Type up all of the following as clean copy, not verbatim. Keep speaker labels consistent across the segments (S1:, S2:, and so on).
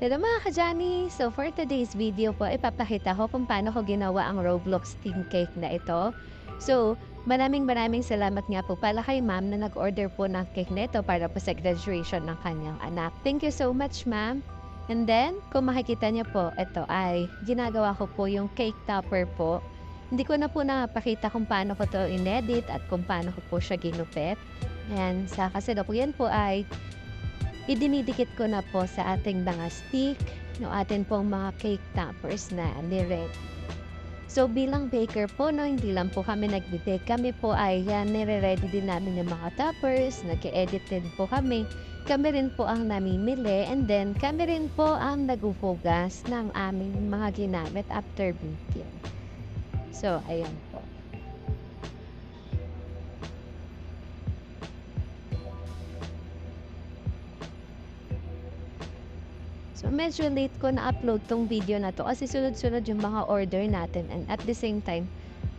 S1: Hello mga ka-Jami! So for today's video po, ipapakita ko kung paano ko ginawa ang Roblox theme cake na ito. So, maraming salamat nga po pala kay ma'am na nag-order po ng cake na ito para po sa graduation ng kanyang anak. Thank you so much ma'am! And then, kung makikita niyo po, ito ay ginagawa ko po yung cake topper po. Hindi ko na po napakita kung paano ko to inedit at kung paano ko po siya ginupit. Ayan, sa kasalukuyan po ay idinidikit ko na po sa ating mga stick, no atin pong mga cake toppers na ni-ready. So bilang baker po, no, hindi lang po kami nagbe-bake. Kami po ay nire-ready din namin yung mga toppers, nag-edit din po kami. Kami rin po ang namimili and then kami rin po ang naguhugas ng aming mga ginamit after baking. So, ayan po. So, medyo late ko na-upload tong video na to kasi sunod-sunod yung mga order natin and at the same time,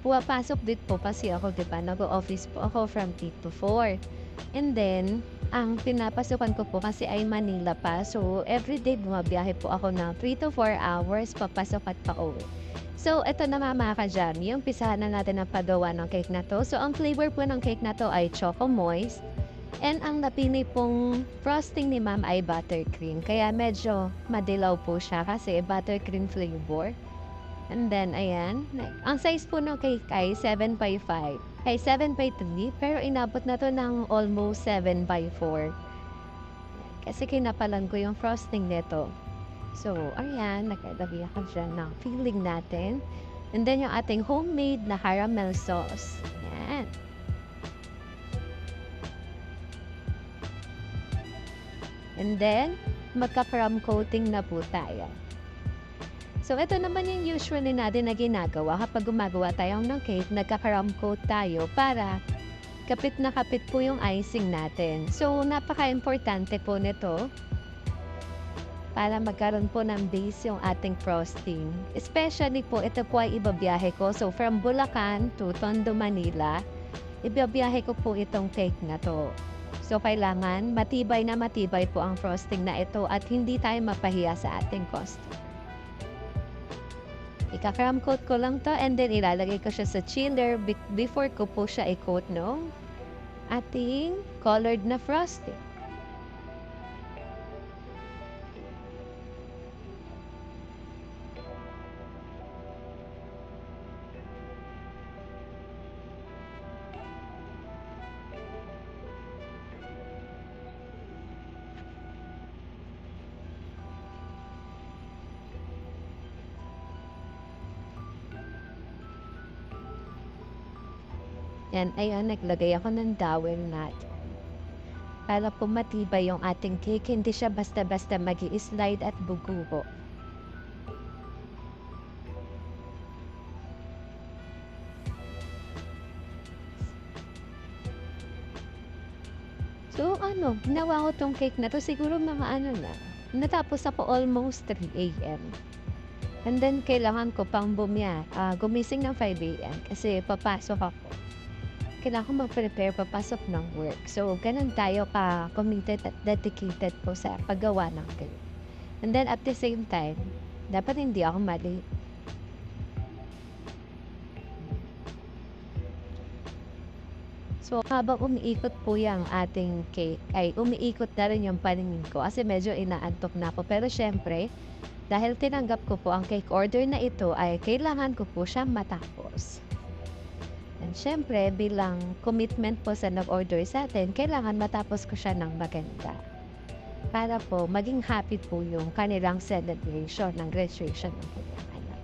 S1: pumapasok din po kasi ako, di ba? Nag-office po ako from 8 to 4. And then, ang pinapasukan ko po kasi ay Manila pa. So, everyday bumabiyahe po ako ng 3 to 4 hours papasok at pauwi. So, ito na mga ka-jam, yung pisahan na natin ang paggawa ng cake na to. So, ang flavor po ng cake na to ay Choco Moist. And ang napili pong frosting ni ma'am ay buttercream. Kaya medyo madilaw po siya kasi buttercream flavor. And then, ayan. Ang size po ng cake ay 7 by 5. Ay 7 by 3. Pero inabot na to ng almost 7 by 4. Kasi kinapalan ko yung frosting nito. So, ayan. Nagkadabi ako dyan ng filling natin. And then, yung ating homemade na caramel sauce. Ayan. And then, magka-crumb coating na po tayo. So, ito naman yung usually natin na ginagawa kapag gumagawa tayo ng cake, nagka-crumb coat tayo para kapit na kapit po yung icing natin. So, napaka-importante po nito para magkaroon po ng base yung ating frosting. Especially po, ito po ay ibabiyahe ko. So, from Bulacan to Tondo, Manila, ibabiyahe ko po itong cake na to. So, kailangan matibay na matibay po ang frosting na ito at hindi tayo mapahiya sa ating customer. Ika-cram coat ko lang to and then ilalagay ko siya sa chiller before ko po siya i-coat no ating colored na frosting. Yan, ayan, naglagay ako ng dowel natin. Para po matibay yung ating cake, hindi siya basta-basta mag-i-slide at buguho. So, ginawa ko tong cake na to, siguro mga natapos ako almost 3 a.m. And then, kailangan ko pang gumising ng 5 a.m. kasi papasok ako. Kailangan ko mag-prepare papasok ng work. So, ganun tayo ka-committed at dedicated po sa paggawa ng cake. And then, at the same time, dapat hindi ako mali. So, habang umiikot po yung ating cake, ay umiikot na rin yung paningin ko kasi medyo inaantok na ako. Pero syempre, dahil tinanggap ko po ang cake order na ito, ay kailangan ko po siyang matapos. And syempre, bilang commitment po sa nag-order sa atin, kailangan matapos ko siya ng maganda. Para po, maging happy po yung kanilang celebration ng graduation ng kanyang anak.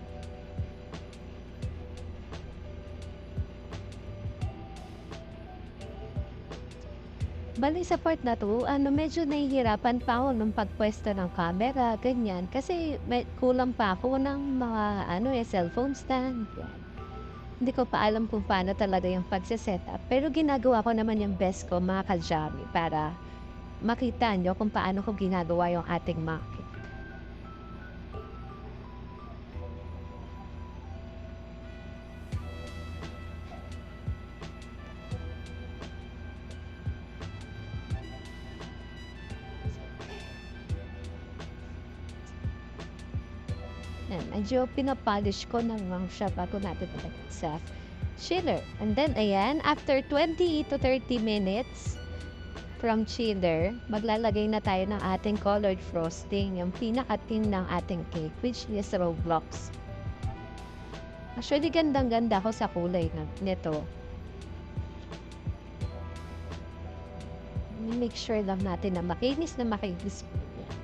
S1: Bali sa part na to, medyo nahihirapan pa ako nung pagpwesto ng camera, ganyan. Kasi kulang pa ako ng mga, cellphone stand, yan. Hindi ko pa alam kung paano talaga yung pagse-setup. Pero ginagawa ko naman yung best ko mga ka-Jami para makita nyo kung paano ko ginagawa yung ating market. Yan, medyo pinapolish ko naman siya bago natin ilagay sa chiller. And then, ayan, after 20 to 30 minutes from chiller, maglalagay na tayo ng ating colored frosting, yung pinaka-theme ng ating cake, which is Roblox. Actually, gandang-ganda ko sa kulay nito. Make sure lang natin na makinis po yan.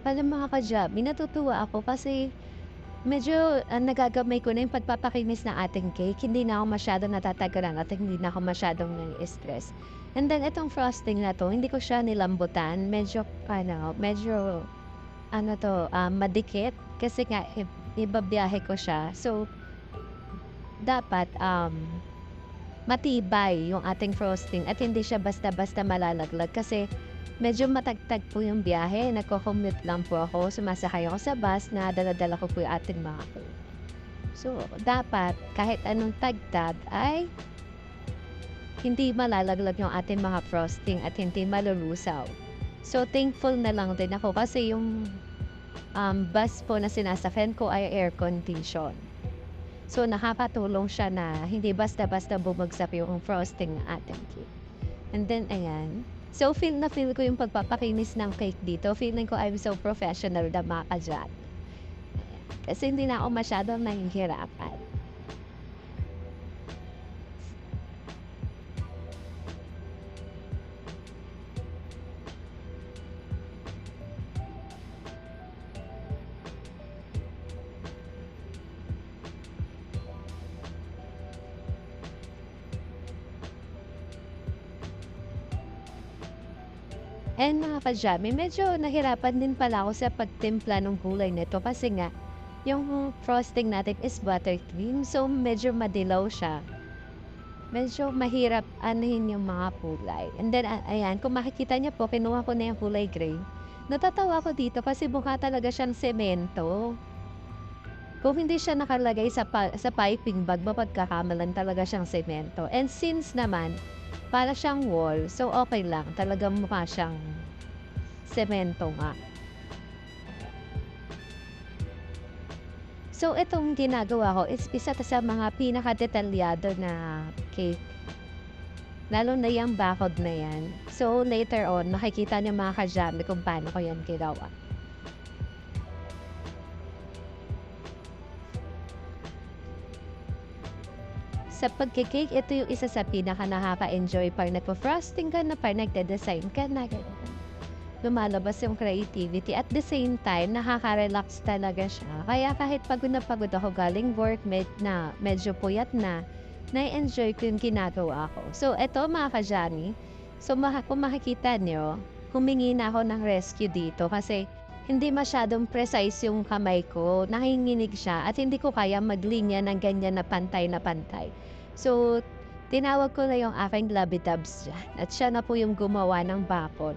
S1: Alam mga ka-Javi, natutuwa ako kasi medyo nagagamay ko na yung pagpapakinis ng ating cake. Hindi na ako masyadong natatagalan at hindi na ako masyadong nai-stress. And then itong frosting na 'to, hindi ko siya nilambutan. Medyo madikit kasi nga ibabiyahe ko siya. So, dapat matibay yung ating frosting at hindi siya basta-basta malalaglag kasi medyo matagtag po yung biyahe. Nagko-commute lang po ako, sumasakay ako sa bus, nadala-dala ko po yung ating mga food. So, dapat kahit anong tagtag ay hindi malalaglag yung ating mga frosting at hindi malulusaw. So, thankful na lang din ako kasi yung bus po na sinasakyan ko ay air condition. So, nakakatulong siya na hindi basta-basta bumagsak yung frosting ng ating cake. And then, ayan. So, feel ko yung pagpapakinis ng cake dito. Feeling ko I'm so professional na mga ka-Javi. Kasi hindi na ako masyadong nahihirapan. And mga ka-Javi, medyo nahirapan din pala ako sa pagtimpla ng kulay nito kasi nga yung frosting natin is buttercream, so medyo madilaw siya. Medyo mahirap anuhin yung mga kulay. And then, ayan, kung makikita niyo po, kinuha ko na yung kulay gray. Natatawa ko dito kasi mukha talaga siyang semento. Kung hindi siya nakalagay sa piping bag, mapagkakamalan talaga siyang semento. And since naman, para siyang wall, so okay lang. Talagang mukha siyang semento nga. So, itong ginagawa ko is isa sa mga pinaka-detalyado na cake. Lalo na yung bakod na yan. So, later on, makikita niyo mga ka-Javi kung paano ko yan ginawa. Sa pagkikake, ito yung isa sa pinaka-nakaka-enjoy pag nagpo-frosting ka na, pag nagde-design ka na, ganyan. Lumalabas yung creativity. At the same time, nakaka-relax talaga siya. Kaya kahit pagod na pagod ako galing work, medyo puyat na, na-enjoy ko yung ginagawa ko. So, eto mga ka-Javi, kung makikita nyo, humingi na ako ng rescue dito kasi hindi masyadong precise yung kamay ko, nanginginig siya at hindi ko kaya maglinya ng ganyan na pantay na pantay. So, tinawag ko na yung aking labidabs dyan at siya na po yung gumawa ng bakod.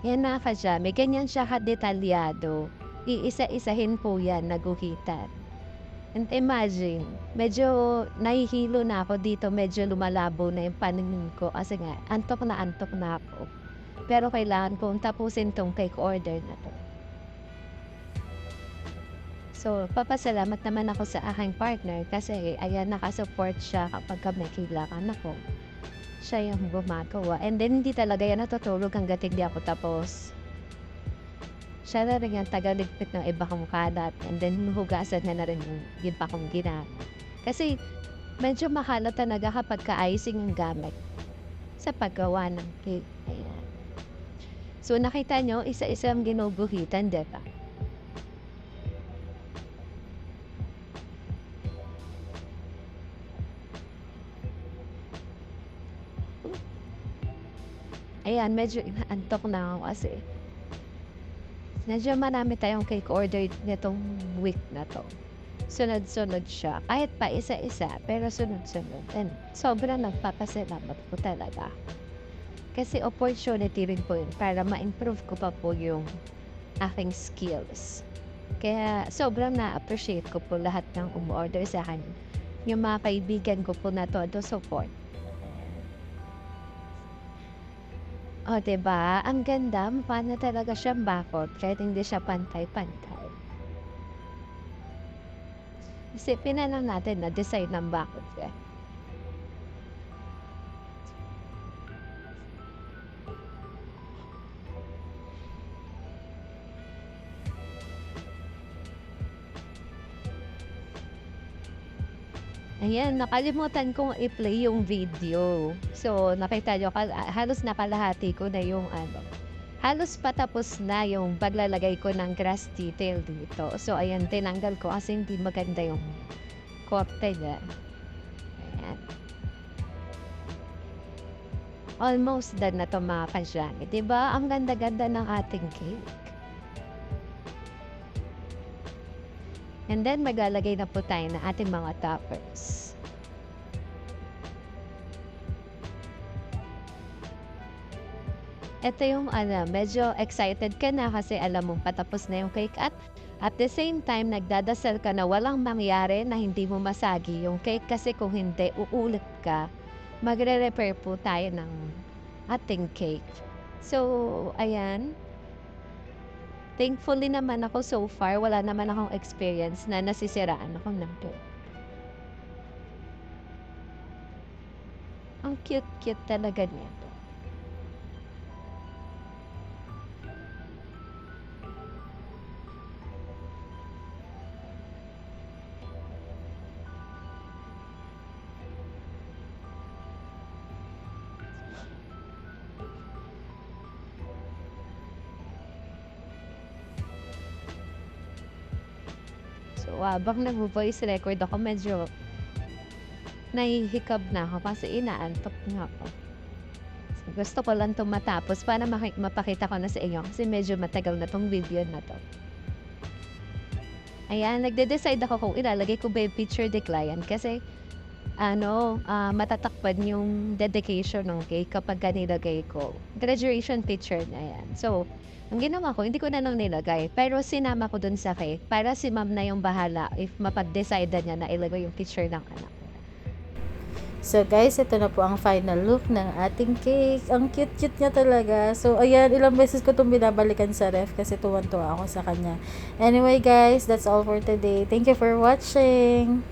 S1: Yan mga ka-Javi, ganyan siya kadetalyado. Iisa-isahin po yan, naguhitan. And imagine, medyo nahihilo na ako dito, medyo lumalabo na yung paningin ko kasi nga, antok na ako. Pero kailangan kong tapusin tong cake order na to. So, papasalamat naman ako sa aking partner kasi ayan, nakasupport siya kapag may kailangan ako. Siya yung gumagawa. And then, hindi talaga yan natutulog hanggat hindi ako tapos. Siya na rin yung tagaligpit ng iba kong kalat. And then, hugasan na rin yung iba kong ginamit. Kasi, medyo mahalo talaga kapag ka-icing yung gamit sa paggawa ng cake. Ayan. So, nakita nyo, isa-isang ginuguhitan, diba? Ayan, medyo inaantok na ako kasi medyo marami tayong cake order nitong week na 'to. Sunod-sunod siya, kahit pa isa-isa, pero sunod-sunod and sobrang nagpapasalamat po talaga. Kasi opportunity rin po yun para ma-improve ko pa po yung aking skills. Kaya sobrang na-appreciate ko po lahat ng umu-order sa'kin, yung mga kaibigan ko po na todo support. Oh, 'di ba? Ang ganda, mukha na talaga siyang bakod kahit hindi siya pantay-pantay. Isipin na lang natin na design ng bakod siya. Ayan, nakalimutan kong i-play yung video. So, nakita niyo halos nakalahati ko na yung ano, halos patapos na yung paglalagay ko ng grass detail dito. So, ayan, tinanggal ko kasi hindi maganda yung korte niya. Ayan. Almost done na 'to mga kadyani, 'di ba? Ang ganda-ganda ng ating cake. And then maglalagay na po tayo ng ating mga toppers. Ito yung ano, medyo excited ka na kasi alam mong patapos na yung cake at the same time nagdadasal ka na walang mangyari na hindi mo masagi yung cake kasi kung hindi uulit ka, magre-repair po tayo ng ating cake. So, ayan. Thankfully naman ako so far, wala naman akong experience na nasisiraan ako ng cake. Ang cute-cute talaga niya. So, habang nagvo-voice record ako medyo nahihikab na ako kasi inaantok na ako. So, gusto ko lang 'tong matapos para mapakita ko na sa inyo kasi medyo matagal na 'tong video na 'to. Ayan, nagde-decide ako kung ilalagay ko ba yung picture the client kasi ano, matatakpan yung dedication ng cake kapagka nilagay ko. Graduation picture na 'yan. So, ang ginawa ko hindi ko na lang nilagay pero sinama ko dun sa cake para si ma'am na yung bahala if mapag-decide-an niya na ilagay yung picture ng anak.
S2: So guys, ito na po ang final look ng ating cake. Ang cute-cute niya talaga. So ayan, ilang beses ko itong binabalikan sa ref kasi tuwan-tuwa ako sa kanya. Anyway guys, that's all for today. Thank you for watching.